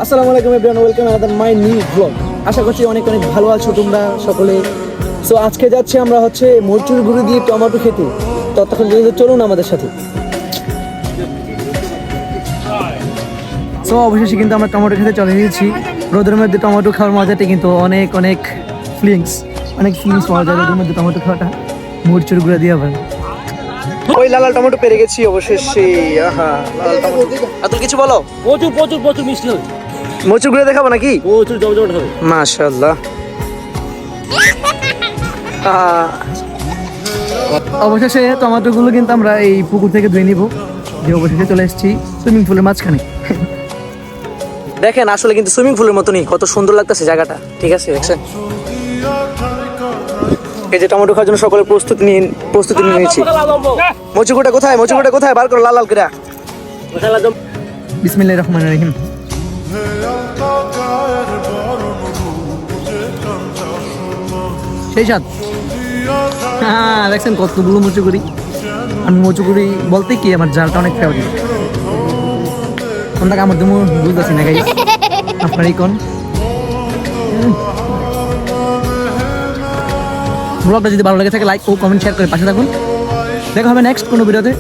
আসসালামু আলাইকুম everyone, welcome another my new blog. আশা করছি অনেক অনেক ভালো আছো তোমরা সকলে। সো আজকে যাচ্ছি আমরা মরচুর গুঁড়ো দিয়ে টমেটো খেতে। ততক্ষণ পর্যন্ত চলুন আমাদের সাথে। সো অবশেষে কিন্তু আমরা টমেটো খেতে চলে এসেছি। রোদের মধ্যে টমেটো খাওয়ার মজাটা কিন্তু অনেক অনেক ফিলিংস পাওয়া যায় রোদের মধ্যে টমেটো খাওয়াটা, মরচুর গুঁড়ো দিয়ে আবার। ওই লাল লাল টমেটো পেরে গেছি অবশেষে। আহা, লাল টমেটো। আতুল কিছু বলো। প্রচুর প্রচুর প্রচুর মিষ্টি হবে, মরচুর গুঁড়ো দেখাবো নাকি? প্রচুর জমজমাট হবে। মাশাআল্লাহ। অবশেষে টমেটোগুলো কিন্তু আমরা এই পুকুর থেকে ধুয়ে নিব। যে অবশেষে চলে এসেছি সুইমিং পুলের মাঝখানে। দেখেন আসলে কিন্তু সুইমিং পুলের মতনই কত সুন্দর লাগতেছে জায়গাটা। ঠিক আছে, দেখছেন? এই যে টমেটো খাওয়ার জন্য সকলে প্রস্তুতি নিয়ে নিয়েছি। মরচুগুটা কোথায় বার করো লাল লাল করে। বিসমিল্লাহির রহমানির রহিম। সেই সাথ। হ্যাঁ, দেখছেন কতগুলো মরচুগুড়ি। আমি মরচুগুড়ি বলতে কি আমার জালটা অনেক ফেভারিট। কোনটা আমার তুমি বুঝতেছি না গাইস, আপনারই কোন। ব্লগটা যদি ভালো লাগে থাকে লাইক ও কমেন্ট শেয়ার করে পাশে থাকুন। দেখা হবে নেক্সট কোনো ভিডিওতে।